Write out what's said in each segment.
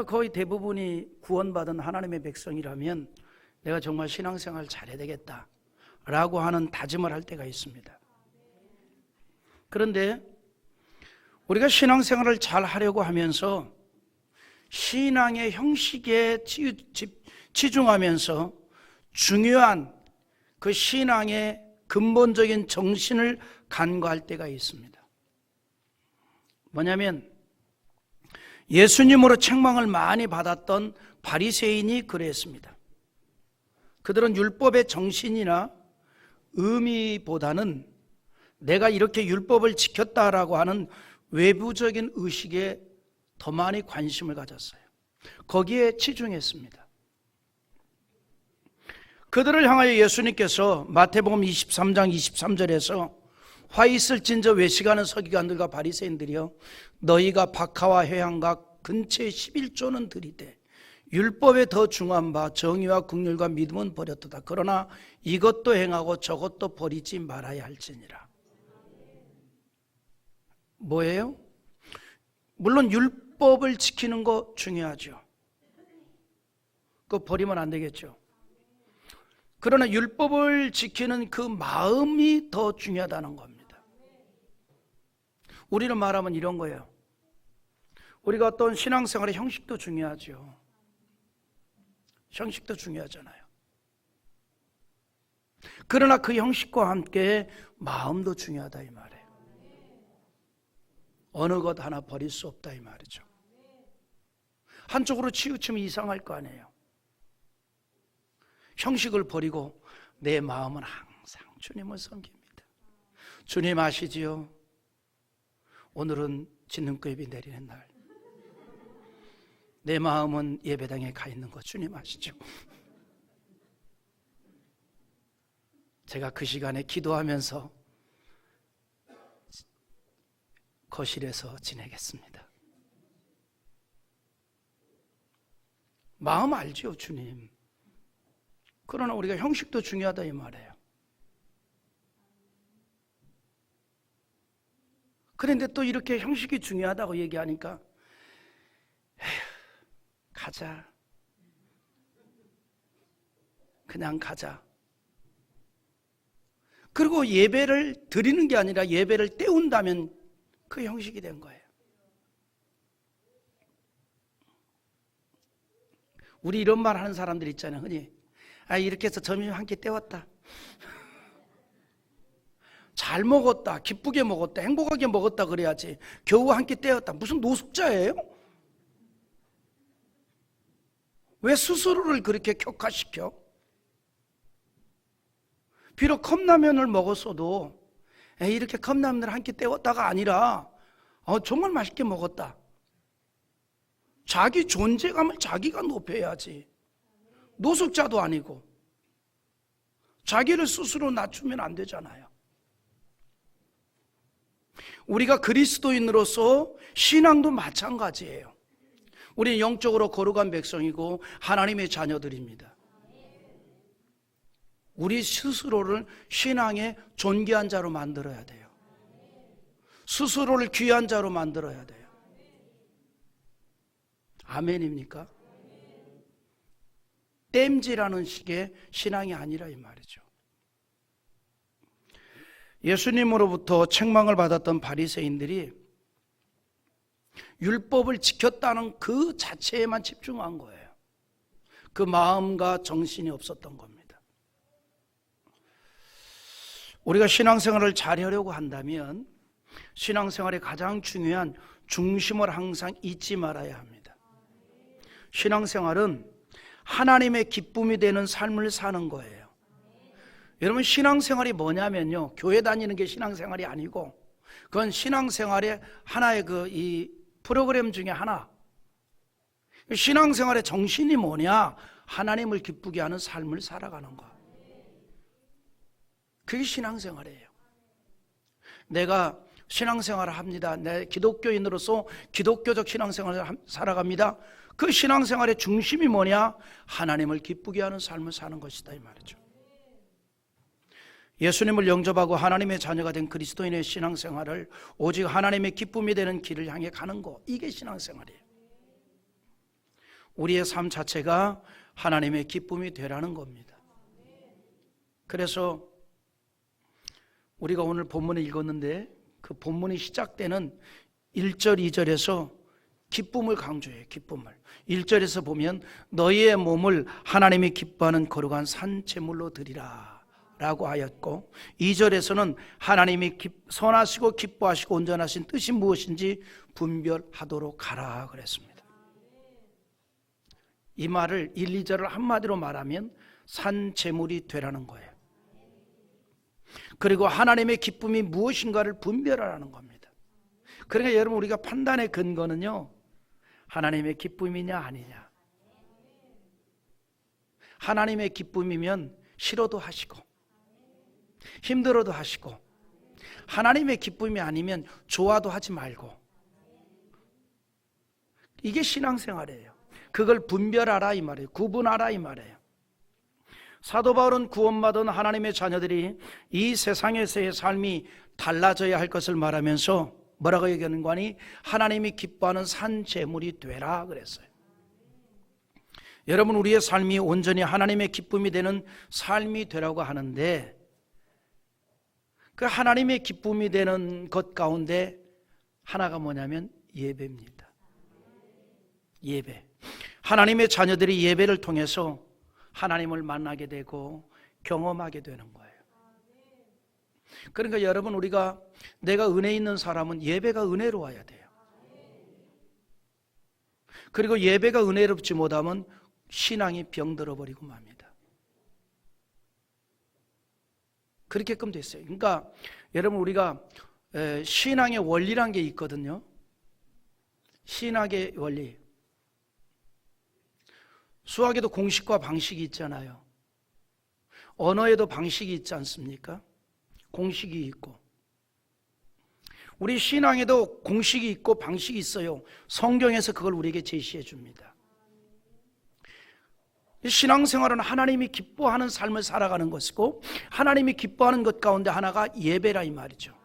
거의 대부분이 구원받은 하나님의 백성이라면 내가 정말 신앙생활 잘해야 되겠다 라고 하는 다짐을 할 때가 있습니다. 그런데 우리가 신앙생활을 잘 하려고 하면서 신앙의 형식에 치중하면서 중요한 그 신앙의 근본적인 정신을 간과할 때가 있습니다. 뭐냐면 예수님으로 책망을 많이 받았던 바리새인이 그랬습니다. 그들은 율법의 정신이나 의미보다는 내가 이렇게 율법을 지켰다라고 하는 외부적인 의식에 더 많이 관심을 가졌어요. 거기에 치중했습니다. 그들을 향하여 예수님께서 마태복음 23장 23절에서 화 있을진저 외식하는 서기관들과 바리새인들이여 너희가 박하와 회향과 근처의 11조는 들이되 율법에 더 중한 바 정의와 긍휼과 믿음은 버렸도다. 그러나 이것도 행하고 저것도 버리지 말아야 할지니라. 뭐예요? 물론 율법을 지키는 거 중요하죠. 그거 버리면 안 되겠죠. 그러나 율법을 지키는 그 마음이 더 중요하다는 겁니다. 우리는 말하면 이런 거예요. 우리가 어떤 신앙생활의 형식도 중요하죠. 형식도 중요하잖아요. 그러나 그 형식과 함께 마음도 중요하다 이 말이에요. 어느 것 하나 버릴 수 없다 이 말이죠. 한쪽으로 치우치면 이상할 거 아니에요. 형식을 버리고 내 마음은 항상 주님을 섬깁니다. 주님 아시지요? 오늘은 진능급이 내리는 날. 내 마음은 예배당에 가 있는 거 주님 아시죠? 제가 그 시간에 기도하면서 거실에서 지내겠습니다. 마음 알죠, 주님. 그러나 우리가 형식도 중요하다 이 말이에요. 그런데 또 이렇게 형식이 중요하다고 얘기하니까 에휴, 가자. 그냥 가자. 그리고 예배를 드리는 게 아니라 예배를 때운다면 그 형식이 된 거예요. 우리 이런 말 하는 사람들 있잖아요. 흔히 이렇게 해서 점심 한 끼 때웠다. 잘 먹었다, 기쁘게 먹었다, 행복하게 먹었다 그래야지 겨우 한 끼 때웠다. 무슨 노숙자예요? 왜 스스로를 그렇게 격화시켜? 비록 컵라면을 먹었어도 이렇게 컵라면을 한 끼 때웠다가 아니라 정말 맛있게 먹었다. 자기 존재감을 자기가 높여야지. 노숙자도 아니고 자기를 스스로 낮추면 안 되잖아요. 우리가 그리스도인으로서 신앙도 마찬가지예요. 우리는 영적으로 거룩한 백성이고 하나님의 자녀들입니다. 우리 스스로를 신앙의 존귀한 자로 만들어야 돼요. 스스로를 귀한 자로 만들어야 돼요. 아멘입니까? 땜질하는 식의 신앙이 아니라 이 말이죠. 예수님으로부터 책망을 받았던 바리새인들이 율법을 지켰다는 그 자체에만 집중한 거예요. 그 마음과 정신이 없었던 겁니다. 우리가 신앙생활을 잘하려고 한다면 신앙생활의 가장 중요한 중심을 항상 잊지 말아야 합니다. 신앙생활은 하나님의 기쁨이 되는 삶을 사는 거예요. 여러분, 신앙생활이 뭐냐면요, 교회 다니는 게 신앙생활이 아니고 그건 신앙생활의 하나의 이 프로그램 중에 하나. 신앙생활의 정신이 뭐냐? 하나님을 기쁘게 하는 삶을 살아가는 거. 그게 신앙생활이에요. 내가 신앙생활을 합니다. 내 기독교인으로서 기독교적 신앙생활을 살아갑니다. 그 신앙생활의 중심이 뭐냐? 하나님을 기쁘게 하는 삶을 사는 것이다 이 말이죠. 예수님을 영접하고 하나님의 자녀가 된 그리스도인의 신앙생활을 오직 하나님의 기쁨이 되는 길을 향해 가는 거, 이게 신앙생활이에요. 우리의 삶 자체가 하나님의 기쁨이 되라는 겁니다. 그래서 우리가 오늘 본문을 읽었는데 그 본문이 시작되는 1절, 2절에서 기쁨을 강조해요. 기쁨을. 1절에서 보면 너희의 몸을 하나님이 기뻐하는 거룩한 산제물로 드리라 라고 하였고, 2절에서는 하나님이 선하시고 기뻐하시고 온전하신 뜻이 무엇인지 분별하도록 하라 그랬습니다. 이 말을 1, 2절을 한마디로 말하면 산제물이 되라는 거예요. 그리고 하나님의 기쁨이 무엇인가를 분별하라는 겁니다. 그러니까 여러분, 우리가 판단의 근거는요, 하나님의 기쁨이냐 아니냐. 하나님의 기쁨이면 싫어도 하시고 힘들어도 하시고, 하나님의 기쁨이 아니면 좋아도 하지 말고. 이게 신앙생활이에요. 그걸 분별하라 이 말이에요. 구분하라 이 말이에요. 사도 바울은 구원받은 하나님의 자녀들이 이 세상에서의 삶이 달라져야 할 것을 말하면서 뭐라고 얘기하는 거니? 하나님이 기뻐하는 산제물이 되라 그랬어요. 여러분, 우리의 삶이 온전히 하나님의 기쁨이 되는 삶이 되라고 하는데, 그 하나님의 기쁨이 되는 것 가운데 하나가 뭐냐면 예배입니다. 예배. 하나님의 자녀들이 예배를 통해서 하나님을 만나게 되고 경험하게 되는 거예요. 그러니까 여러분, 우리가 내가 은혜 있는 사람은 예배가 은혜로워야 돼요. 그리고 예배가 은혜롭지 못하면 신앙이 병들어 버리고 맙니다. 그렇게끔 됐어요. 그러니까 여러분, 우리가 신앙의 원리란 게 있거든요. 신학의 원리. 수학에도 공식과 방식이 있잖아요. 언어에도 방식이 있지 않습니까? 공식이 있고. 우리 신앙에도 공식이 있고 방식이 있어요. 성경에서 그걸 우리에게 제시해 줍니다. 신앙생활은 하나님이 기뻐하는 삶을 살아가는 것이고, 하나님이 기뻐하는 것 가운데 하나가 예배라 이 말이죠.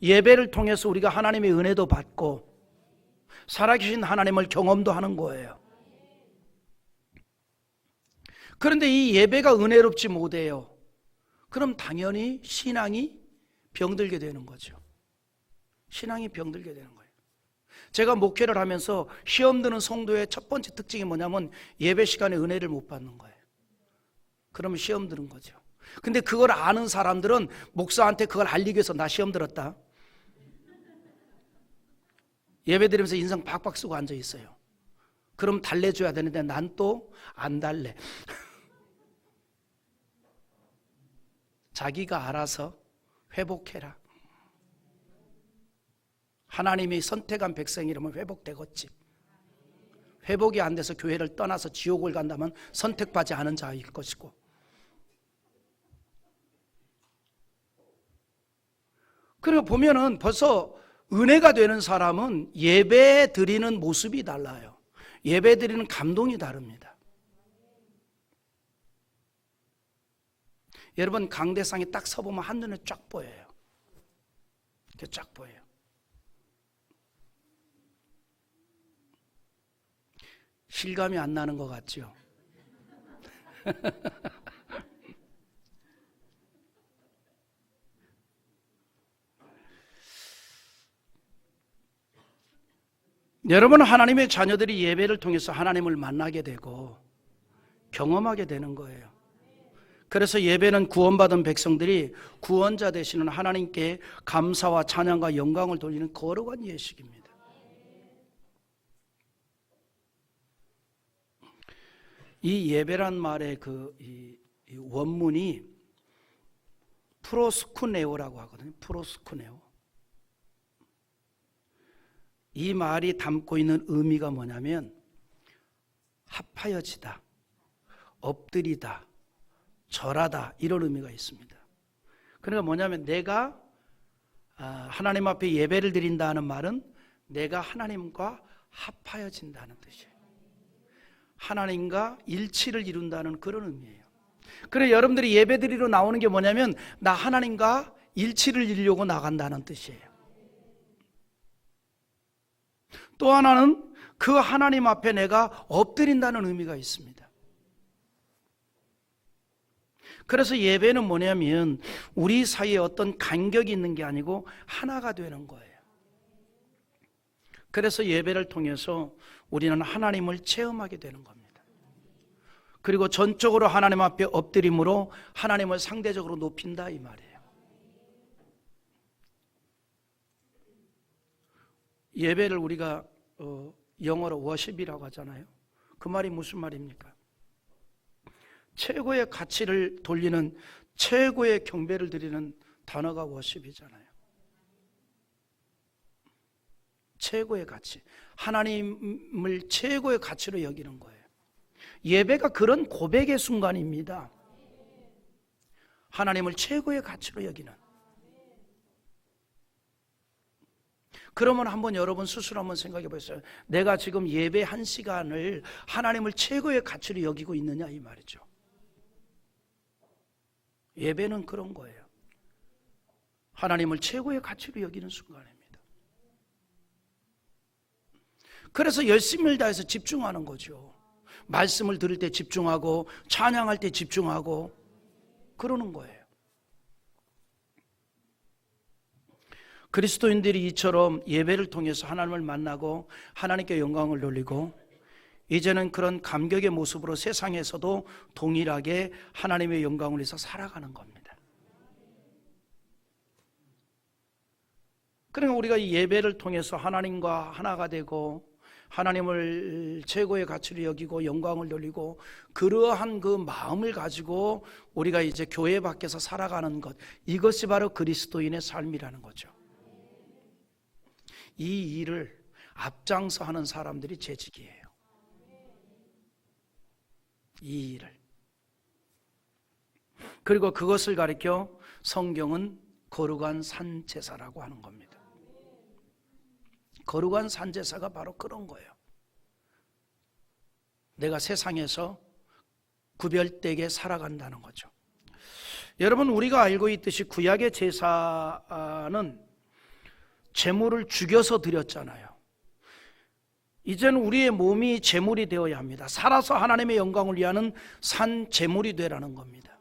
예배를 통해서 우리가 하나님의 은혜도 받고 살아계신 하나님을 경험도 하는 거예요. 그런데 이 예배가 은혜롭지 못해요. 그럼 당연히 신앙이 병들게 되는 거죠. 신앙이 병들게 되는 거예요. 제가 목회를 하면서 시험 드는 성도의 첫 번째 특징이 뭐냐면 예배 시간에 은혜를 못 받는 거예요. 그러면 시험 드는 거죠. 근데 그걸 아는 사람들은 목사한테 그걸 알리기 위해서 나 시험 들었다, 예배 드리면서 인상 박박 쓰고 앉아 있어요. 그럼 달래줘야 되는데 난 또 안 달래. 자기가 알아서 회복해라. 하나님이 선택한 백성이라면 회복되겠지. 회복이 안 돼서 교회를 떠나서 지옥을 간다면 선택받지 않은 자일 것이고. 그리고 보면은 벌써 은혜가 되는 사람은 예배 드리는 모습이 달라요. 예배 드리는 감동이 다릅니다. 여러분, 강대상에 딱 서보면 한눈에 쫙 보여요. 이렇게 쫙 보여요. 실감이 안 나는 것 같죠? 여러분, 하나님의 자녀들이 예배를 통해서 하나님을 만나게 되고 경험하게 되는 거예요. 그래서 예배는 구원받은 백성들이 구원자 되시는 하나님께 감사와 찬양과 영광을 돌리는 거룩한 예식입니다. 이 예배란 말의 이 원문이 프로스쿠네오라고 하거든요. 프로스쿠네오. 이 말이 담고 있는 의미가 뭐냐면 합하여지다, 엎드리다, 절하다, 이런 의미가 있습니다. 그러니까 뭐냐면 내가 하나님 앞에 예배를 드린다는 말은 내가 하나님과 합하여진다는 뜻이에요. 하나님과 일치를 이룬다는 그런 의미예요. 그래서 여러분들이 예배 드리러 나오는 게 뭐냐면 나 하나님과 일치를 이루려고 나간다는 뜻이에요. 또 하나는 그 하나님 앞에 내가 엎드린다는 의미가 있습니다. 그래서 예배는 뭐냐면 우리 사이에 어떤 간격이 있는 게 아니고 하나가 되는 거예요. 그래서 예배를 통해서 우리는 하나님을 체험하게 되는 겁니다. 그리고 전적으로 하나님 앞에 엎드림으로 하나님을 상대적으로 높인다 이 말이에요. 예배를 우리가 영어로 워십이라고 하잖아요. 그 말이 무슨 말입니까? 최고의 가치를 돌리는, 최고의 경배를 드리는 단어가 워십이잖아요. 최고의 가치, 하나님을 최고의 가치로 여기는 거예요. 예배가 그런 고백의 순간입니다. 하나님을 최고의 가치로 여기는. 그러면 한번 여러분 스스로 한번 생각해 보세요. 내가 지금 예배 한 시간을 하나님을 최고의 가치로 여기고 있느냐 이 말이죠. 예배는 그런 거예요. 하나님을 최고의 가치로 여기는 순간입니다. 그래서 열심을 다해서 집중하는 거죠. 말씀을 들을 때 집중하고 찬양할 때 집중하고 그러는 거예요. 그리스도인들이 이처럼 예배를 통해서 하나님을 만나고 하나님께 영광을 돌리고 이제는 그런 감격의 모습으로 세상에서도 동일하게 하나님의 영광을 위해서 살아가는 겁니다. 그러니까 우리가 이 예배를 통해서 하나님과 하나가 되고 하나님을 최고의 가치로 여기고 영광을 돌리고 그러한 그 마음을 가지고 우리가 이제 교회 밖에서 살아가는 것, 이것이 바로 그리스도인의 삶이라는 거죠. 이 일을 앞장서 하는 사람들이 재직이에요. 이 일을. 그리고 그것을 가리켜 성경은 거룩한 산제사라고 하는 겁니다. 거룩한 산제사가 바로 그런 거예요. 내가 세상에서 구별되게 살아간다는 거죠. 여러분, 우리가 알고 있듯이 구약의 제사는 제물을 죽여서 드렸잖아요. 이제는 우리의 몸이 제물이 되어야 합니다. 살아서 하나님의 영광을 위하는 산 제물이 되라는 겁니다.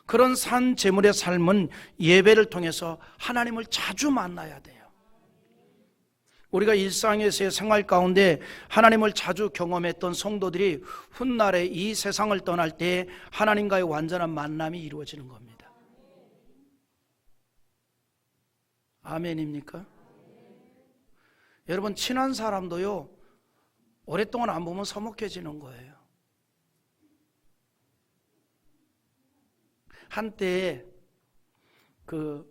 그런 산 제물의 삶은 예배를 통해서 하나님을 자주 만나야 돼요. 우리가 일상에서의 생활 가운데 하나님을 자주 경험했던 성도들이 훗날에 이 세상을 떠날 때 하나님과의 완전한 만남이 이루어지는 겁니다. 아멘입니까? 여러분, 친한 사람도요 오랫동안 안 보면 서먹해지는 거예요. 한때 그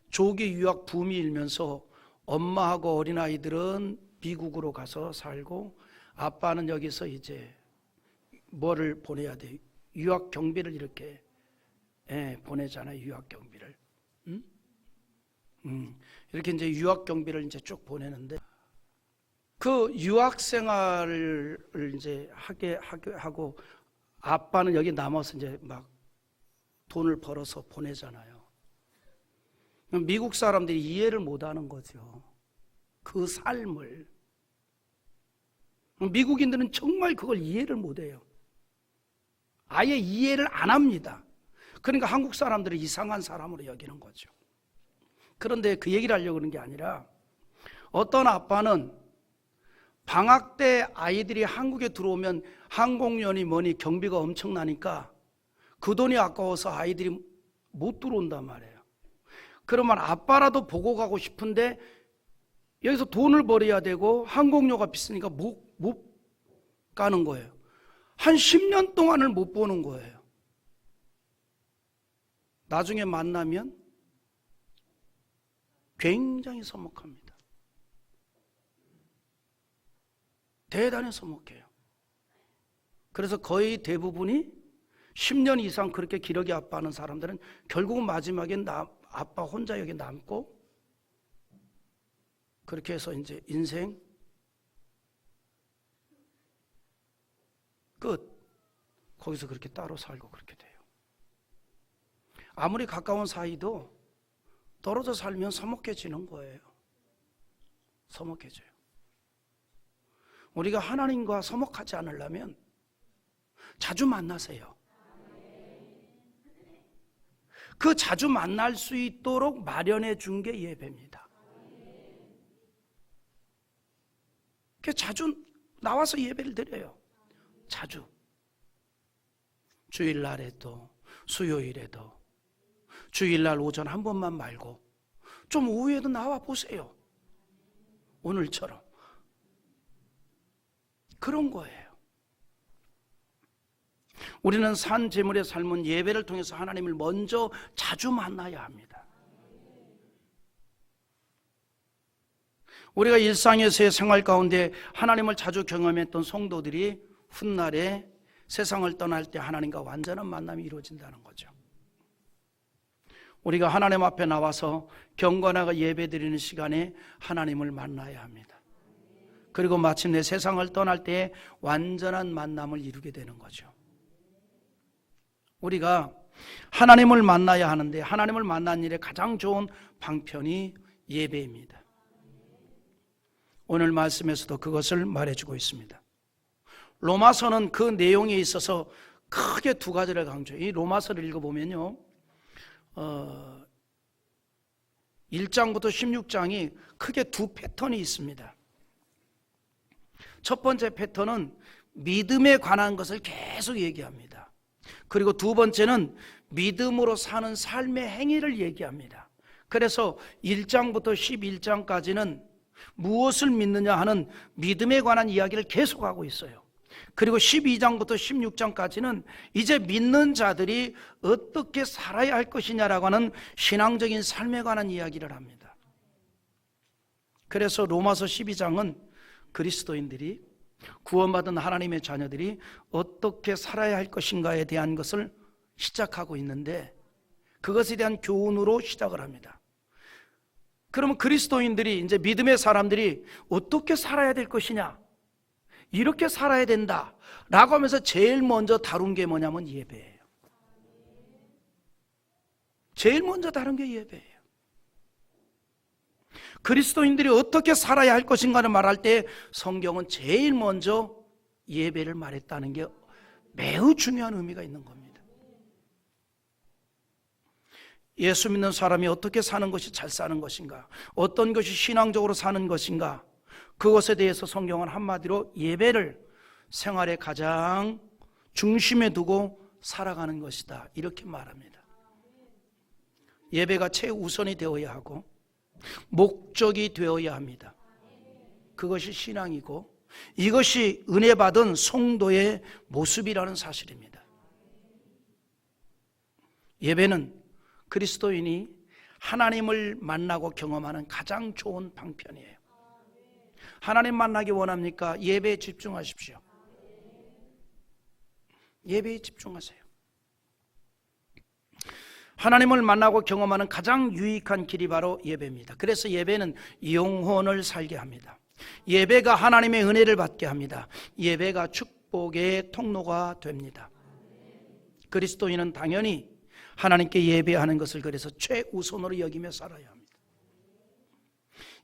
조기 유학 붐이 일면서 엄마하고 어린아이들은 미국으로 가서 살고 아빠는 여기서 이제 뭐를 보내야 돼? 유학 경비를 이렇게 보내잖아요. 유학 경비를. 이렇게 이제 유학 경비를 이제 쭉 보내는데 그 유학 생활을 이제 하게 하고 아빠는 여기 남아서 이제 막 돈을 벌어서 보내잖아요. 미국 사람들이 이해를 못 하는 거죠. 그 삶을. 미국인들은 정말 그걸 이해를 못 해요. 아예 이해를 안 합니다. 그러니까 한국 사람들을 이상한 사람으로 여기는 거죠. 그런데 그 얘기를 하려고 하는 게 아니라 어떤 아빠는 방학 때 아이들이 한국에 들어오면 항공연이 뭐니 경비가 엄청나니까 그 돈이 아까워서 아이들이 못 들어온단 말이에요. 그러면 아빠라도 보고 가고 싶은데 여기서 돈을 벌어야 되고 항공료가 비싸니까 못 가는 거예요. 한 10년 동안을 못 보는 거예요. 나중에 만나면 굉장히 서먹합니다. 대단히 서먹해요. 그래서 거의 대부분이 10년 이상 그렇게 기러기 아빠하는 사람들은 결국은 마지막엔 아빠 혼자 여기 남고 그렇게 해서 이제 인생 끝. 거기서 그렇게 따로 살고 그렇게 돼요. 아무리 가까운 사이도 떨어져 살면 서먹해지는 거예요. 서먹해져요. 우리가 하나님과 서먹하지 않으려면 자주 만나세요. 그 자주 만날 수 있도록 마련해 준 게 예배입니다. 자주 나와서 예배를 드려요. 자주. 주일날에도 수요일에도 주일날 오전 한 번만 말고 좀 오후에도 나와 보세요. 오늘처럼. 그런 거예요. 우리는 산 제물의 삶은 예배를 통해서 하나님을 먼저 자주 만나야 합니다. 우리가 일상에서의 생활 가운데 하나님을 자주 경험했던 성도들이 훗날에 세상을 떠날 때 하나님과 완전한 만남이 이루어진다는 거죠. 우리가 하나님 앞에 나와서 경건하게 예배드리는 시간에 하나님을 만나야 합니다. 그리고 마침내 세상을 떠날 때 완전한 만남을 이루게 되는 거죠. 우리가 하나님을 만나야 하는데 하나님을 만난 일에 가장 좋은 방편이 예배입니다. 오늘 말씀에서도 그것을 말해주고 있습니다. 로마서는 그 내용에 있어서 크게 두 가지를 강조해요. 이 로마서를 읽어보면요, 1장부터 16장이 크게 두 패턴이 있습니다. 첫 번째 패턴은 믿음에 관한 것을 계속 얘기합니다. 그리고 두 번째는 믿음으로 사는 삶의 행위를 얘기합니다. 그래서 1장부터 11장까지는 무엇을 믿느냐 하는 믿음에 관한 이야기를 계속하고 있어요. 그리고 12장부터 16장까지는 이제 믿는 자들이 어떻게 살아야 할 것이냐라고 하는 신앙적인 삶에 관한 이야기를 합니다. 그래서 로마서 12장은 그리스도인들이, 구원받은 하나님의 자녀들이 어떻게 살아야 할 것인가에 대한 것을 시작하고 있는데, 그것에 대한 교훈으로 시작을 합니다. 그러면 그리스도인들이, 이제 믿음의 사람들이 어떻게 살아야 될 것이냐, 이렇게 살아야 된다 라고 하면서 제일 먼저 다룬 게 뭐냐면 예배예요. 제일 먼저 다룬 게 예배예요. 그리스도인들이 어떻게 살아야 할 것인가를 말할 때 성경은 제일 먼저 예배를 말했다는 게 매우 중요한 의미가 있는 겁니다. 예수 믿는 사람이 어떻게 사는 것이 잘 사는 것인가, 어떤 것이 신앙적으로 사는 것인가, 그것에 대해서 성경은 한마디로 예배를 생활의 가장 중심에 두고 살아가는 것이다, 이렇게 말합니다. 예배가 최우선이 되어야 하고 목적이 되어야 합니다. 그것이 신앙이고 이것이 은혜 받은 성도의 모습이라는 사실입니다. 예배는 그리스도인이 하나님을 만나고 경험하는 가장 좋은 방편이에요. 하나님 만나기 원합니까? 예배에 집중하십시오. 예배에 집중하세요. 하나님을 만나고 경험하는 가장 유익한 길이 바로 예배입니다. 그래서 예배는 영혼을 살게 합니다. 예배가 하나님의 은혜를 받게 합니다. 예배가 축복의 통로가 됩니다. 그리스도인은 당연히 하나님께 예배하는 것을 그래서 최우선으로 여기며 살아야 합니다.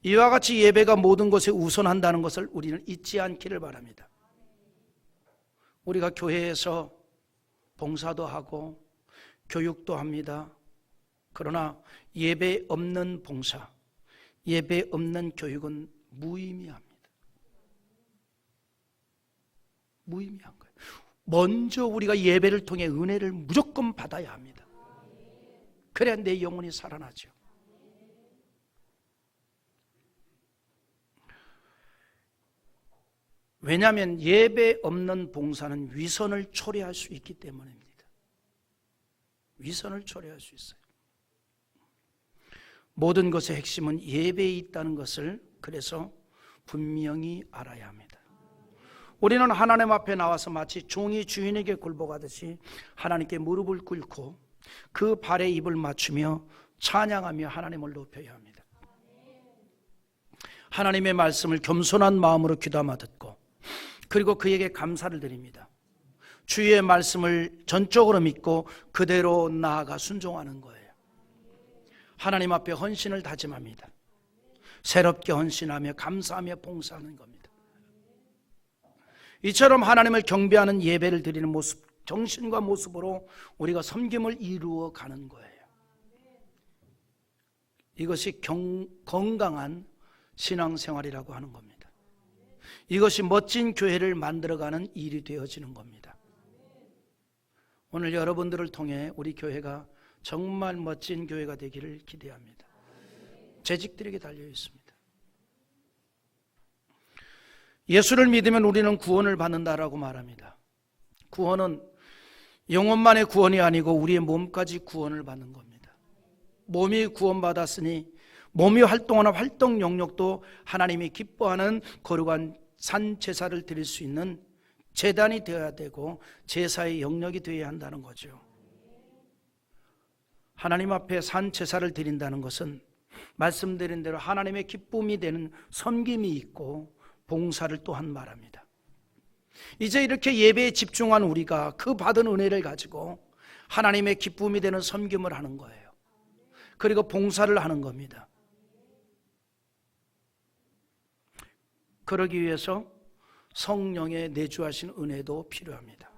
이와 같이 예배가 모든 것에 우선한다는 것을 우리는 잊지 않기를 바랍니다. 우리가 교회에서 봉사도 하고 교육도 합니다. 그러나 예배 없는 봉사, 예배 없는 교육은 무의미합니다. 무의미한 거예요. 먼저 우리가 예배를 통해 은혜를 무조건 받아야 합니다. 그래야 내 영혼이 살아나죠. 왜냐하면 예배 없는 봉사는 위선을 초래할 수 있기 때문입니다. 위선을 초래할 수 있어요. 모든 것의 핵심은 예배에 있다는 것을 그래서 분명히 알아야 합니다. 우리는 하나님 앞에 나와서 마치 종이 주인에게 굴복하듯이 하나님께 무릎을 꿇고 그 발에 입을 맞추며 찬양하며 하나님을 높여야 합니다. 하나님의 말씀을 겸손한 마음으로 귀담아 듣고 그리고 그에게 감사를 드립니다. 주의 말씀을 전적으로 믿고 그대로 나아가 순종하는 거예요. 하나님 앞에 헌신을 다짐합니다. 새롭게 헌신하며 감사하며 봉사하는 겁니다. 이처럼 하나님을 경배하는 예배를 드리는 모습, 정신과 모습으로 우리가 섬김을 이루어 가는 거예요. 이것이 건강한 신앙생활이라고 하는 겁니다. 이것이 멋진 교회를 만들어가는 일이 되어지는 겁니다. 오늘 여러분들을 통해 우리 교회가 정말 멋진 교회가 되기를 기대합니다. 재직들에게 달려 있습니다. 예수를 믿으면 우리는 구원을 받는다라고 말합니다. 구원은 영혼만의 구원이 아니고 우리의 몸까지 구원을 받는 겁니다. 몸이 구원받았으니 몸이 활동하는 활동 영역도 하나님이 기뻐하는 거룩한 산 제사를 드릴 수 있는 제단이 되어야 되고 제사의 영역이 되어야 한다는 거죠. 하나님 앞에 산 제사를 드린다는 것은 말씀드린 대로 하나님의 기쁨이 되는 섬김이 있고 봉사를 또한 말합니다. 이제 이렇게 예배에 집중한 우리가 그 받은 은혜를 가지고 하나님의 기쁨이 되는 섬김을 하는 거예요. 그리고 봉사를 하는 겁니다. 그러기 위해서 성령의 내주하신 은혜도 필요합니다.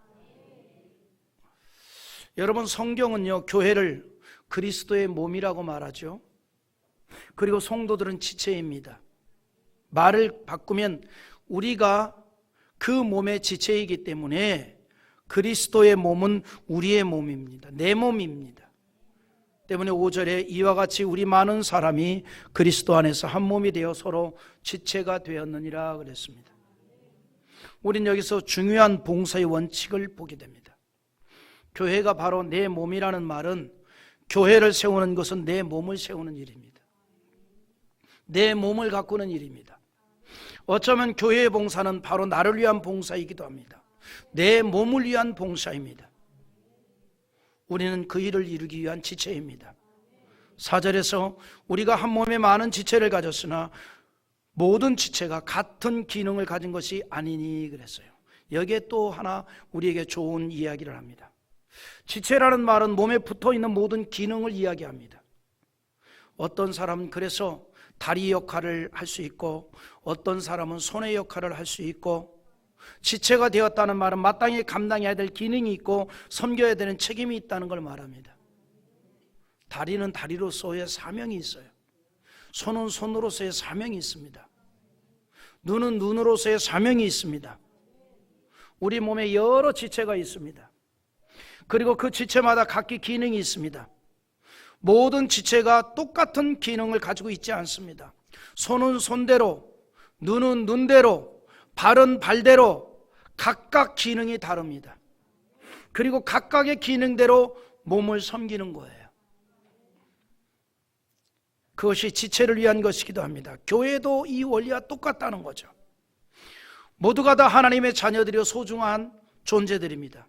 여러분, 성경은요, 교회를 그리스도의 몸이라고 말하죠. 그리고 성도들은 지체입니다. 말을 바꾸면 우리가 그 몸의 지체이기 때문에 그리스도의 몸은 우리의 몸입니다. 내 몸입니다. 때문에 5절에 이와 같이 우리 많은 사람이 그리스도 안에서 한 몸이 되어 서로 지체가 되었느니라 그랬습니다. 우린 여기서 중요한 봉사의 원칙을 보게 됩니다. 교회가 바로 내 몸이라는 말은 교회를 세우는 것은 내 몸을 세우는 일입니다. 내 몸을 가꾸는 일입니다. 어쩌면 교회의 봉사는 바로 나를 위한 봉사이기도 합니다. 내 몸을 위한 봉사입니다. 우리는 그 일을 이루기 위한 지체입니다. 4절에서 우리가 한 몸에 많은 지체를 가졌으나 모든 지체가 같은 기능을 가진 것이 아니니 그랬어요. 여기에 또 하나 우리에게 좋은 이야기를 합니다. 지체라는 말은 몸에 붙어있는 모든 기능을 이야기합니다. 어떤 사람은 그래서 다리 역할을 할 수 있고 어떤 사람은 손의 역할을 할 수 있고 지체가 되었다는 말은 마땅히 감당해야 될 기능이 있고 섬겨야 되는 책임이 있다는 걸 말합니다. 다리는 다리로서의 사명이 있어요. 손은 손으로서의 사명이 있습니다. 눈은 눈으로서의 사명이 있습니다. 우리 몸에 여러 지체가 있습니다. 그리고 그 지체마다 각기 기능이 있습니다. 모든 지체가 똑같은 기능을 가지고 있지 않습니다. 손은 손대로, 눈은 눈대로, 발은 발대로 각각 기능이 다릅니다. 그리고 각각의 기능대로 몸을 섬기는 거예요. 그것이 지체를 위한 것이기도 합니다. 교회도 이 원리와 똑같다는 거죠. 모두가 다 하나님의 자녀들이여 소중한 존재들입니다.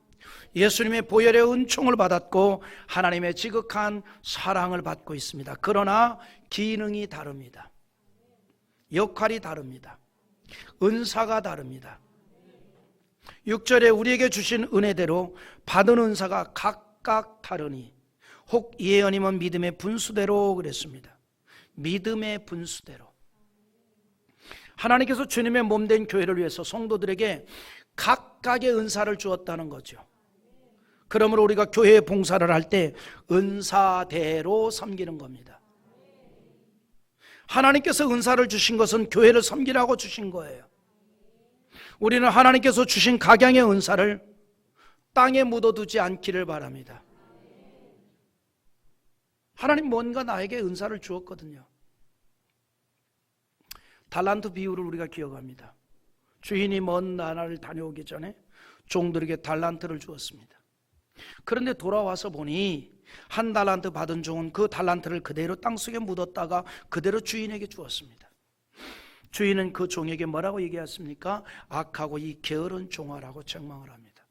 예수님의 보혈의 은총을 받았고 하나님의 지극한 사랑을 받고 있습니다. 그러나 기능이 다릅니다. 역할이 다릅니다. 은사가 다릅니다. 6절에 우리에게 주신 은혜대로 받은 은사가 각각 다르니 혹 예언이면 믿음의 분수대로 그랬습니다. 믿음의 분수대로 하나님께서 주님의 몸된 교회를 위해서 성도들에게 각각의 은사를 주었다는 거죠. 그러므로 우리가 교회의 봉사를 할 때 은사대로 섬기는 겁니다. 하나님께서 은사를 주신 것은 교회를 섬기라고 주신 거예요. 우리는 하나님께서 주신 각양의 은사를 땅에 묻어두지 않기를 바랍니다. 하나님 뭔가 나에게 은사를 주었거든요. 달란트 비유를 우리가 기억합니다. 주인이 먼 나라를 다녀오기 전에 종들에게 달란트를 주었습니다. 그런데 돌아와서 보니 한 달란트 받은 종은 그 달란트를 그대로 땅속에 묻었다가 그대로 주인에게 주었습니다. 주인은 그 종에게 뭐라고 얘기했습니까? 악하고 이 게으른 종아라고 책망을 합니다.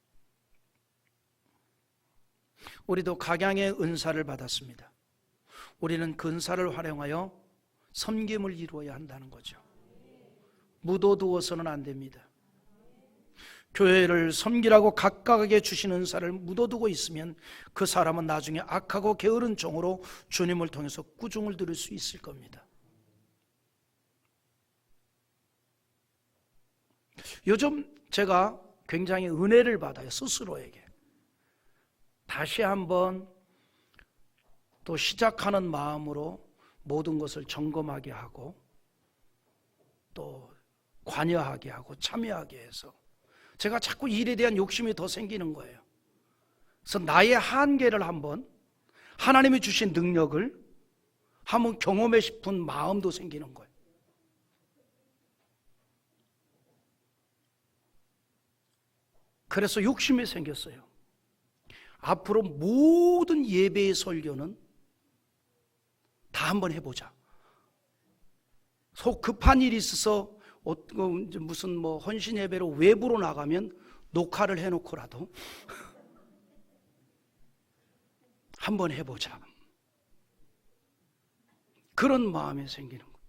우리도 각양의 은사를 받았습니다. 우리는 그 은사를 활용하여 섬김을 이루어야 한다는 거죠. 묻어두어서는 안 됩니다. 교회를 섬기라고 각각에게 주신 은사를 묻어두고 있으면 그 사람은 나중에 악하고 게으른 종으로 주님을 통해서 꾸중을 들을 수 있을 겁니다. 요즘 제가 굉장히 은혜를 받아요. 스스로에게. 다시 한번 또 시작하는 마음으로 모든 것을 점검하게 하고 또 관여하게 하고 참여하게 해서 제가 자꾸 일에 대한 욕심이 더 생기는 거예요. 그래서 나의 한계를 한번, 하나님이 주신 능력을 한번 경험해 싶은 마음도 생기는 거예요. 그래서 욕심이 생겼어요. 앞으로 모든 예배의 설교는 다 한번 해보자. 속 급한 일이 있어서 무슨 헌신 예배로 외부로 나가면 녹화를 해놓고라도 한번 해보자. 그런 마음이 생기는 거예요.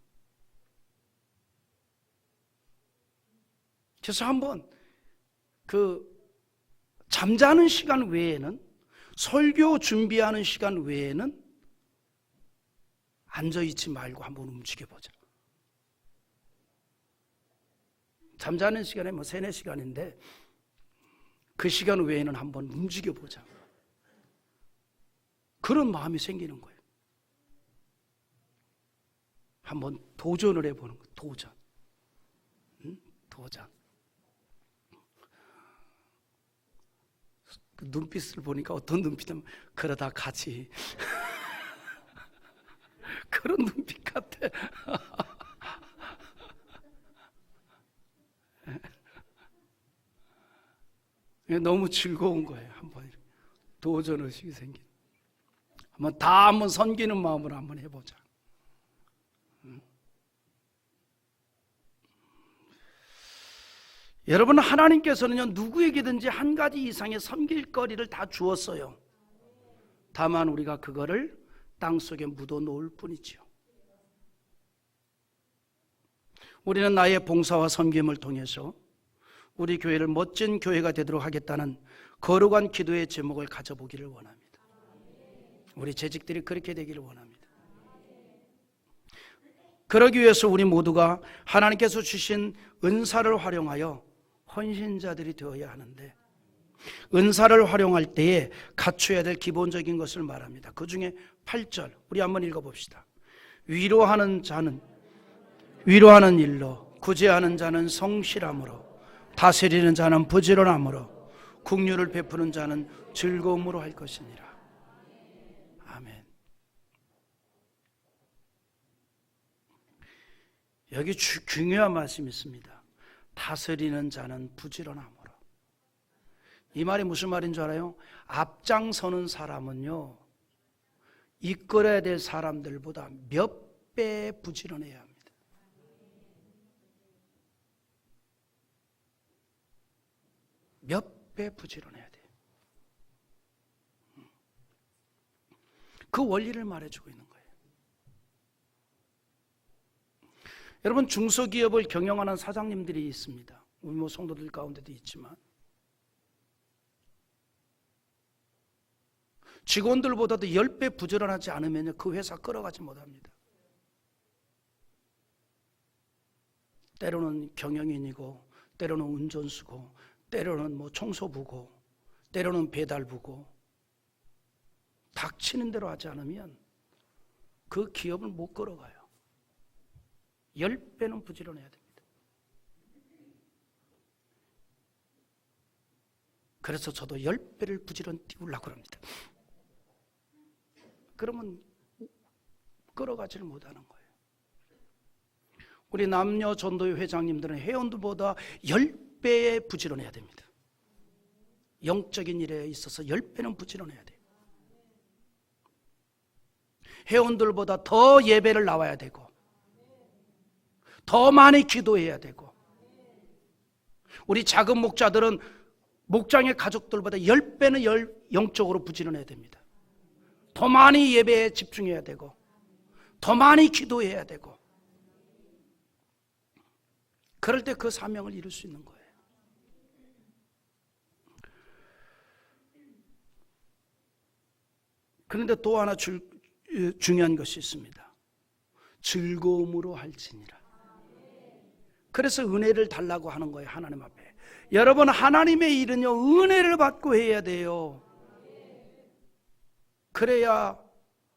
그래서 한번 잠자는 시간 외에는, 설교 준비하는 시간 외에는 앉아있지 말고 한번 움직여보자. 잠자는 시간에 3, 4시간인데 그 시간 외에는 한번 움직여보자. 그런 마음이 생기는 거예요. 한번 도전을 해보는 거예요. 도전. 도전. 그 눈빛을 보니까 어떤 눈빛이냐면 그러다 가지. 그런 눈빛 같아. 너무 즐거운 거예요. 한번 도전의식이 생긴. 한번 섬기는 마음으로 한번 해보자. 여러분, 하나님께서는요, 누구에게든지 한 가지 이상의 섬길 거리를 다 주었어요. 다만 우리가 그거를 땅속에 묻어 놓을 뿐이지요. 우리는 나의 봉사와 섬김을 통해서 우리 교회를 멋진 교회가 되도록 하겠다는 거룩한 기도의 제목을 가져보기를 원합니다. 우리 재직들이 그렇게 되기를 원합니다. 그러기 위해서 우리 모두가 하나님께서 주신 은사를 활용하여 헌신자들이 되어야 하는데, 은사를 활용할 때에 갖춰야 될 기본적인 것을 말합니다. 그 중에 8절 우리 한번 읽어봅시다. 위로하는 일로, 구제하는 자는 성실함으로, 다스리는 자는 부지런함으로, 긍휼을 베푸는 자는 즐거움으로 할 것이니라. 아멘. 여기 중요한 말씀이 있습니다. 다스리는 자는 부지런함으로. 이 말이 무슨 말인 줄 알아요? 앞장서는 사람은요, 이끌어야 될 사람들보다 몇 배 부지런해야 합니다. 몇 배 부지런해야 돼요. 그 원리를 말해주고 있는 거예요. 여러분, 중소기업을 경영하는 사장님들이 있습니다. 우리 성도들 가운데도 있지만 직원들보다도 10배 부지런하지 않으면 그 회사 끌어가지 못합니다. 때로는 경영인이고, 때로는 운전수고, 때로는 청소부고, 때로는 배달부고, 닥치는 대로 하지 않으면 그 기업을 못 끌어가요. 10배는 부지런해야 됩니다. 그래서 저도 10배를 부지런 띄우려고 합니다. 그러면 끌어가지를 못하는 거예요. 우리 남녀 전도회 회장님들은 회원들보다 10배의 부지런해야 됩니다. 영적인 일에 있어서 10배는 부지런해야 돼요. 회원들보다 더 예배를 나와야 되고, 더 많이 기도해야 되고, 우리 작은 목자들은 목장의 가족들보다 10배는 영적으로 부지런해야 됩니다. 더 많이 예배에 집중해야 되고, 더 많이 기도해야 되고, 그럴 때 그 사명을 이룰 수 있는 거예요. 그런데 또 하나 중요한 것이 있습니다. 즐거움으로 할지니라. 그래서 은혜를 달라고 하는 거예요. 하나님 앞에. 여러분, 하나님의 일은요, 은혜를 받고 해야 돼요. 그래야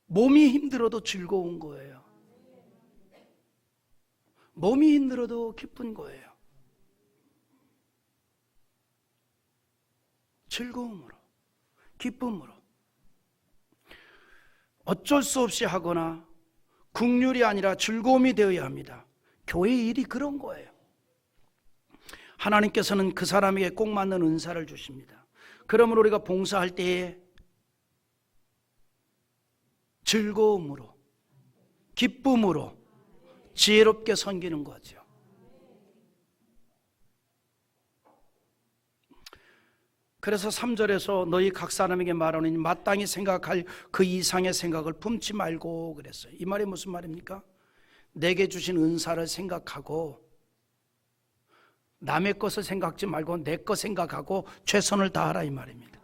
몸이 힘들어도 즐거운 거예요. 몸이 힘들어도 기쁜 거예요. 즐거움으로, 기쁨으로. 어쩔 수 없이 하거나 국률이 아니라 즐거움이 되어야 합니다. 교회의 일이 그런 거예요. 하나님께서는 그 사람에게 꼭 맞는 은사를 주십니다. 그러므로 우리가 봉사할 때에 즐거움으로, 기쁨으로, 지혜롭게 섬기는 거죠. 그래서 3절에서 너희 각 사람에게 말하노니 마땅히 생각할 그 이상의 생각을 품지 말고 그랬어요. 이 말이 무슨 말입니까? 내게 주신 은사를 생각하고 남의 것을 생각하지 말고 내 것 생각하고 최선을 다하라 이 말입니다.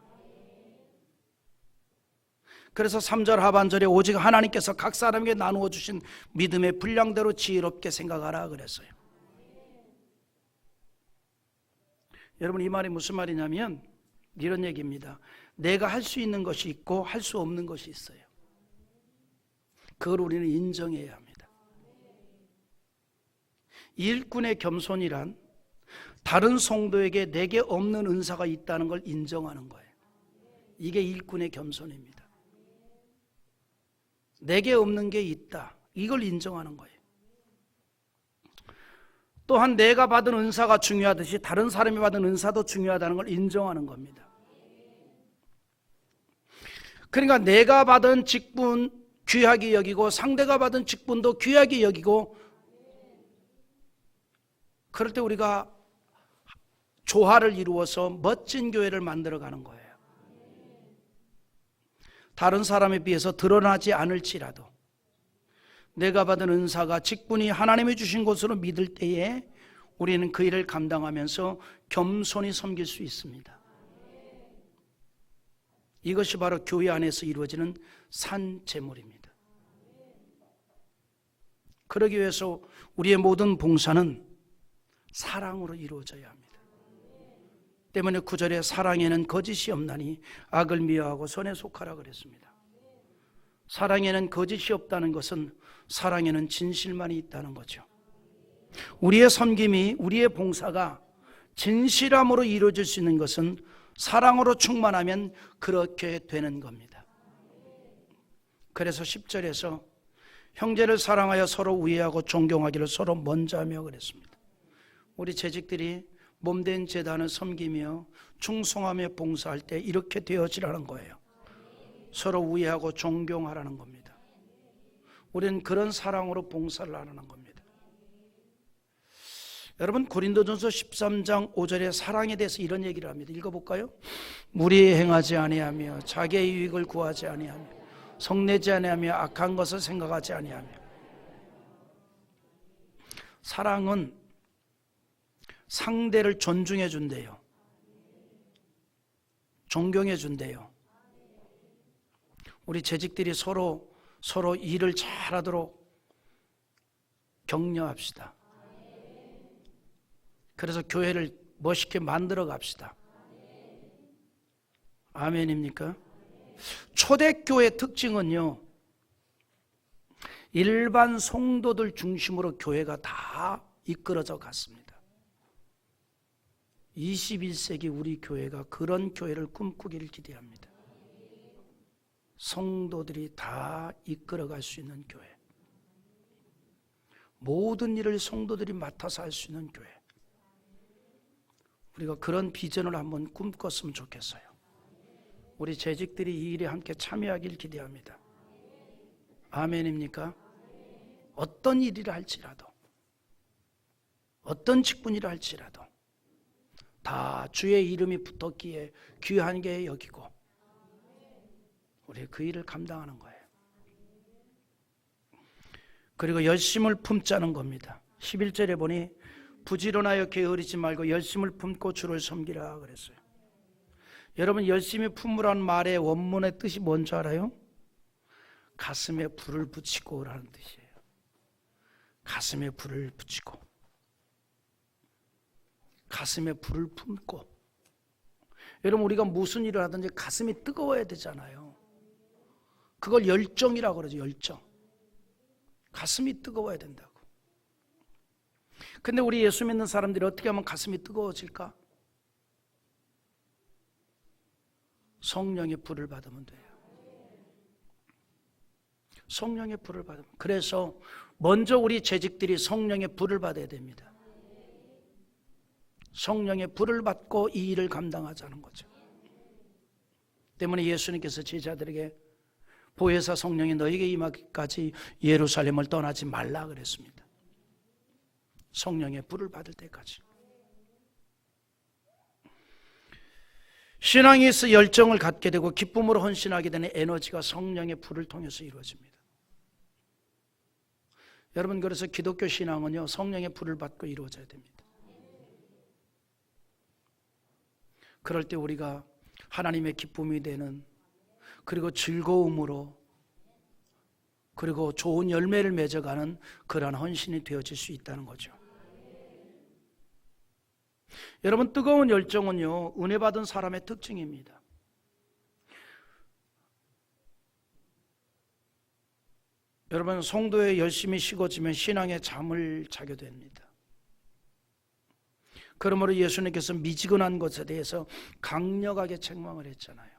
그래서 3절 하반절에 오직 하나님께서 각 사람에게 나누어 주신 믿음의 분량대로 지혜롭게 생각하라 그랬어요. 여러분, 이 말이 무슨 말이냐면 이런 얘기입니다. 내가 할 수 있는 것이 있고 할 수 없는 것이 있어요. 그걸 우리는 인정해야 합니다. 일꾼의 겸손이란 다른 성도에게 내게 없는 은사가 있다는 걸 인정하는 거예요. 이게 일꾼의 겸손입니다. 내게 없는 게 있다, 이걸 인정하는 거예요. 또한 내가 받은 은사가 중요하듯이 다른 사람이 받은 은사도 중요하다는 걸 인정하는 겁니다. 그러니까 내가 받은 직분 귀하게 여기고 상대가 받은 직분도 귀하게 여기고, 그럴 때 우리가 조화를 이루어서 멋진 교회를 만들어가는 거예요. 다른 사람에 비해서 드러나지 않을지라도 내가 받은 은사가 직분이 하나님이 주신 것으로 믿을 때에 우리는 그 일을 감당하면서 겸손히 섬길 수 있습니다. 이것이 바로 교회 안에서 이루어지는 산제물입니다. 그러기 위해서 우리의 모든 봉사는 사랑으로 이루어져야 합니다. 때문에 9절에 사랑에는 거짓이 없나니 악을 미워하고 선에 속하라 그랬습니다. 사랑에는 거짓이 없다는 것은 사랑에는 진실만이 있다는 거죠. 우리의 섬김이, 우리의 봉사가 진실함으로 이루어질 수 있는 것은 사랑으로 충만하면 그렇게 되는 겁니다. 그래서 10절에서 형제를 사랑하여 서로 우애하고 존경하기를 서로 먼저 하며 그랬습니다. 우리 재직들이 몸된 제단을 섬기며 충성하며 봉사할 때 이렇게 되어지라는 거예요. 서로 우애하고 존경하라는 겁니다. 우리는 그런 사랑으로 봉사를 하라는 겁니다. 여러분, 고린도전서 13장 5절에 사랑에 대해서 이런 얘기를 합니다. 읽어볼까요? 무리에 행하지 아니하며 자기의 유익을 구하지 아니하며 성내지 아니하며 악한 것을 생각하지 아니하며. 사랑은 상대를 존중해 준대요. 존경해 준대요. 우리 재직들이 서로 일을 잘하도록 격려합시다. 그래서 교회를 멋있게 만들어 갑시다. 아멘입니까? 초대교회 특징은요, 일반 성도들 중심으로 교회가 다 이끌어져 갔습니다. 21세기 우리 교회가 그런 교회를 꿈꾸기를 기대합니다. 성도들이 다 이끌어갈 수 있는 교회, 모든 일을 성도들이 맡아서 할 수 있는 교회, 우리가 그런 비전을 한번 꿈꿨으면 좋겠어요. 우리 재직들이 이 일에 함께 참여하길 기대합니다. 아멘입니까? 어떤 일이라 할지라도, 어떤 직분이라 할지라도 다 주의 이름이 붙었기에 귀한 게 여기고 우리 그 일을 감당하는 거예요. 그리고 열심을 품자는 겁니다. 11절에 보니 부지런하여 게으르지 말고 열심을 품고 주를 섬기라 그랬어요. 여러분, 열심히 품으라는 말의 원문의 뜻이 뭔지 알아요? 가슴에 불을 붙이고 라는 뜻이에요. 가슴에 불을 붙이고. 가슴에 불을 품고, 여러분 우리가 무슨 일을 하든지 가슴이 뜨거워야 되잖아요. 그걸 열정이라고 그러죠. 열정. 가슴이 뜨거워야 된다고. 근데 우리 예수 믿는 사람들이 어떻게 하면 가슴이 뜨거워질까? 성령의 불을 받으면 돼요. 성령의 불을 받으면. 그래서 먼저 우리 재직들이 성령의 불을 받아야 됩니다. 성령의 불을 받고 이 일을 감당하자는 거죠. 때문에 예수님께서 제자들에게 보혜사 성령이 너에게 임하기까지 예루살렘을 떠나지 말라 그랬습니다. 성령의 불을 받을 때까지. 신앙에 있어 열정을 갖게 되고 기쁨으로 헌신하게 되는 에너지가 성령의 불을 통해서 이루어집니다. 여러분, 그래서 기독교 신앙은요, 성령의 불을 받고 이루어져야 됩니다. 그럴 때 우리가 하나님의 기쁨이 되는, 그리고 즐거움으로, 그리고 좋은 열매를 맺어가는 그러한 헌신이 되어질 수 있다는 거죠. 여러분, 뜨거운 열정은요, 은혜 받은 사람의 특징입니다. 여러분, 성도에 열심히 식어지면 신앙에 잠을 자게 됩니다. 그러므로 예수님께서 미지근한 것에 대해서 강력하게 책망을 했잖아요.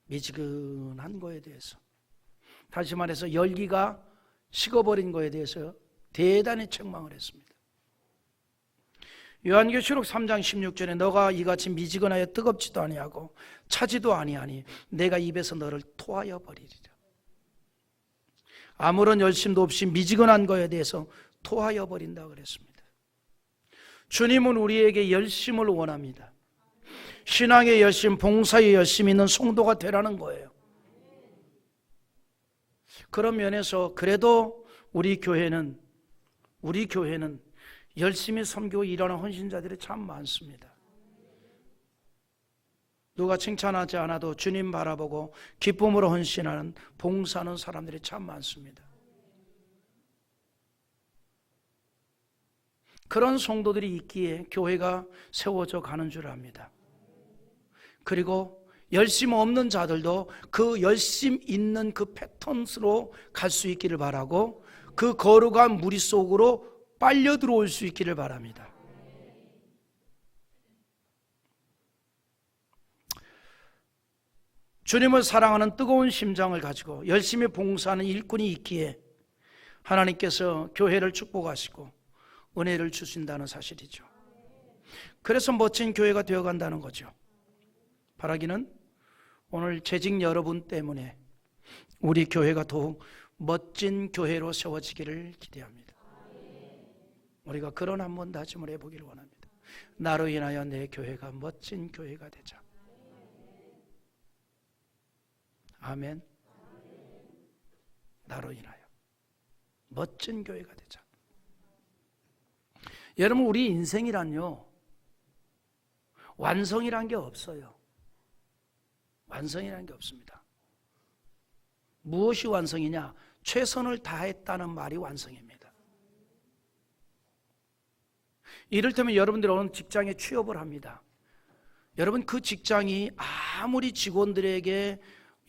미지근한 거에 대해서, 다시 말해서 열기가 식어버린 거에 대해서 대단히 책망을 했습니다. 요한계시록 3장 16절에 너가 이같이 미지근하여 뜨겁지도 아니하고 차지도 아니하니 내가 입에서 너를 토하여 버리리라. 아무런 열심도 없이 미지근한 거에 대해서 토하여 버린다 그랬습니다. 주님은 우리에게 열심을 원합니다. 신앙의 열심, 봉사의 열심 있는 성도가 되라는 거예요. 그런 면에서 그래도 우리 교회는 열심히 섬기고 일하는 헌신자들이 참 많습니다. 누가 칭찬하지 않아도 주님 바라보고 기쁨으로 헌신하는, 봉사하는 사람들이 참 많습니다. 그런 성도들이 있기에 교회가 세워져 가는 줄 압니다. 그리고 열심 없는 자들도 그 열심 있는 그 패턴으로 갈 수 있기를 바라고, 그 거룩한 무리 속으로 빨려 들어올 수 있기를 바랍니다. 주님을 사랑하는 뜨거운 심장을 가지고 열심히 봉사하는 일꾼이 있기에 하나님께서 교회를 축복하시고 은혜를 주신다는 사실이죠. 그래서 멋진 교회가 되어간다는 거죠. 바라기는 오늘 재직 여러분 때문에 우리 교회가 더욱 멋진 교회로 세워지기를 기대합니다. 우리가 그런 한번 다짐을 해보기를 원합니다. 나로 인하여 내 교회가 멋진 교회가 되자. 아멘. 나로 인하여 멋진 교회가 되자. 여러분, 우리 인생이란요, 완성이란 게 없어요. 완성이란 게 없습니다. 무엇이 완성이냐? 최선을 다했다는 말이 완성입니다. 이를테면 여러분들이 어느 직장에 취업을 합니다. 여러분, 그 직장이 아무리 직원들에게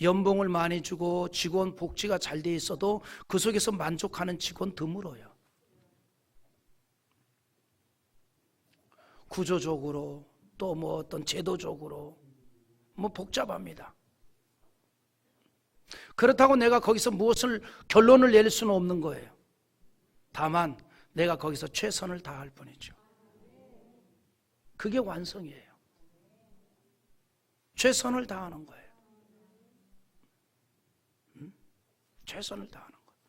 연봉을 많이 주고 직원 복지가 잘 돼 있어도 그 속에서 만족하는 직원 드물어요. 구조적으로, 또 뭐 어떤 제도적으로 뭐 복잡합니다. 그렇다고 내가 거기서 무엇을 결론을 내릴 수는 없는 거예요. 다만 내가 거기서 최선을 다할 뿐이죠. 그게 완성이에요. 최선을 다하는 거예요. 최선을 다하는 거예요.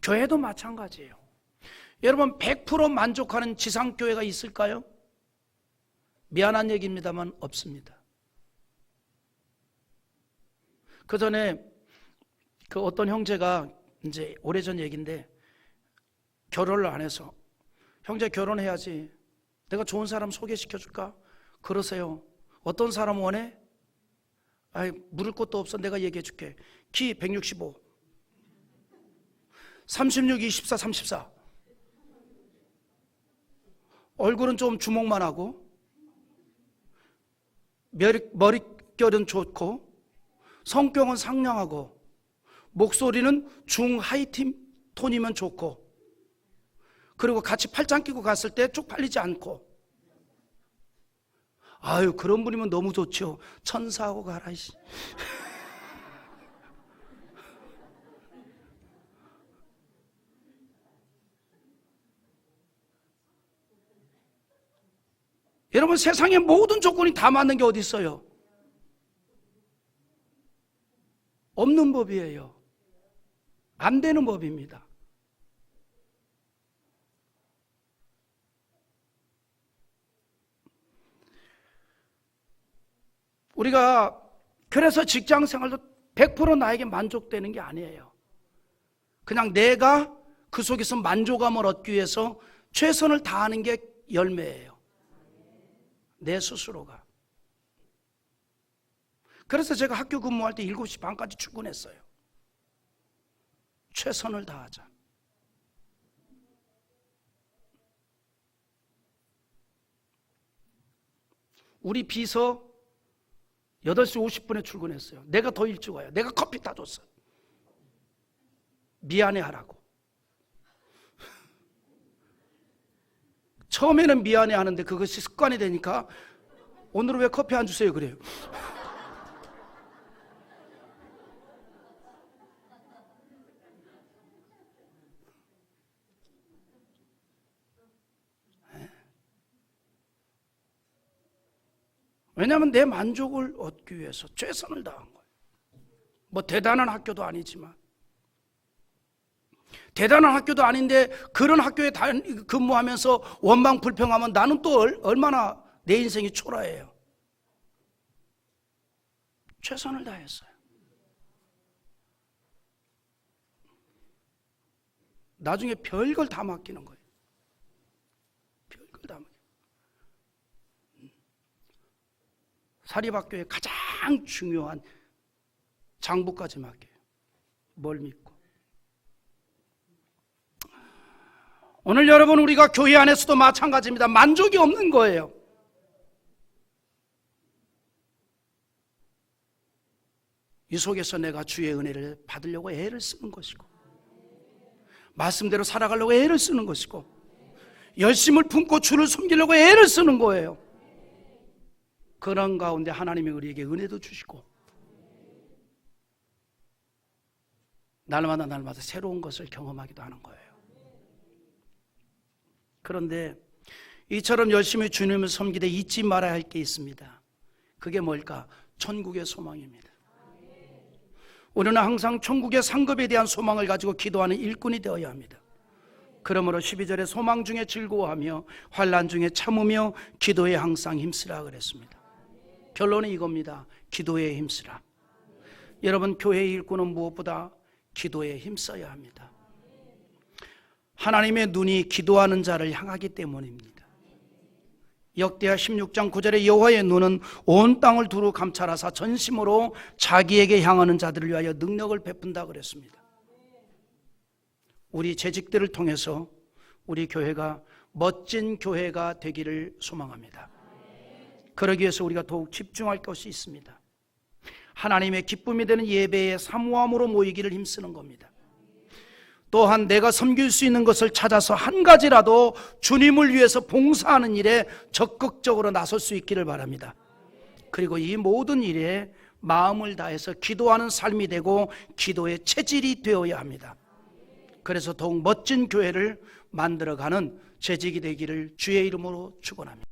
교회도 마찬가지예요. 여러분, 100% 만족하는 지상교회가 있을까요? 미안한 얘기입니다만 없습니다. 그 전에 그 어떤 형제가, 이제 오래전 얘기인데, 결혼을 안 해서, 형제 결혼해야지, 내가 좋은 사람 소개시켜 줄까? 그러세요. 어떤 사람 원해? 아이, 물을 것도 없어. 내가 얘기해 줄게. 키 165, 36, 24, 34. 얼굴은 좀 주먹만 하고 머릿결은 좋고 성격은 상냥하고 목소리는 중하이팀 톤이면 좋고 그리고 같이 팔짱 끼고 갔을 때 쪽팔리지 않고 아유 그런 분이면 너무 좋죠. 천사하고 가라 이씨. 여러분 세상에 모든 조건이 다 맞는 게 어디 있어요? 없는 법이에요. 안 되는 법입니다. 우리가 그래서 직장 생활도 100% 나에게 만족되는 게 아니에요. 그냥 내가 그 속에서 만족감을 얻기 위해서 최선을 다하는 게 열매예요. 내 스스로가. 그래서 제가 학교 근무할 때 7시 반까지 출근했어요. 최선을 다하자. 우리 비서 8시 50분에 출근했어요. 내가 더 일찍 와요. 내가 커피 타줬어. 미안해하라고. 처음에는 미안해하는데 그것이 습관이 되니까 오늘은 왜 커피 안 주세요 그래요. 왜냐하면 내 만족을 얻기 위해서 최선을 다한 거예요. 뭐 대단한 학교도 아니지만 대단한 학교도 아닌데 그런 학교에 근무하면서 원망 불평하면 나는 또 얼마나 내 인생이 초라해요. 최선을 다했어요. 나중에 별걸 다 맡기는 거예요. 별걸 다 맡기는 거예요. 사립학교의 가장 중요한 장부까지 맡겨요. 뭘 믿고. 오늘 여러분 우리가 교회 안에서도 마찬가지입니다. 만족이 없는 거예요. 이 속에서 내가 주의 은혜를 받으려고 애를 쓰는 것이고 말씀대로 살아가려고 애를 쓰는 것이고 열심을 품고 주를 섬기려고 애를 쓰는 거예요. 그런 가운데 하나님이 우리에게 은혜도 주시고 날마다 새로운 것을 경험하기도 하는 거예요. 그런데 이처럼 열심히 주님을 섬기되 잊지 말아야 할 게 있습니다. 그게 뭘까? 천국의 소망입니다. 우리는 항상 천국의 상급에 대한 소망을 가지고 기도하는 일꾼이 되어야 합니다. 그러므로 12절에 소망 중에 즐거워하며 환난 중에 참으며 기도에 항상 힘쓰라 그랬습니다. 결론은 이겁니다. 기도에 힘쓰라. 여러분 교회의 일꾼은 무엇보다 기도에 힘써야 합니다. 하나님의 눈이 기도하는 자를 향하기 때문입니다. 역대하 16장 9절에 여호와의 눈은 온 땅을 두루 감찰하사 전심으로 자기에게 향하는 자들을 위하여 능력을 베푼다 그랬습니다. 우리 재직들을 통해서 우리 교회가 멋진 교회가 되기를 소망합니다. 그러기 위해서 우리가 더욱 집중할 것이 있습니다. 하나님의 기쁨이 되는 예배에 사모함으로 모이기를 힘쓰는 겁니다. 또한 내가 섬길 수 있는 것을 찾아서 한 가지라도 주님을 위해서 봉사하는 일에 적극적으로 나설 수 있기를 바랍니다. 그리고 이 모든 일에 마음을 다해서 기도하는 삶이 되고 기도의 체질이 되어야 합니다. 그래서 더욱 멋진 교회를 만들어가는 재직이 되기를 주의 이름으로 축원합니다.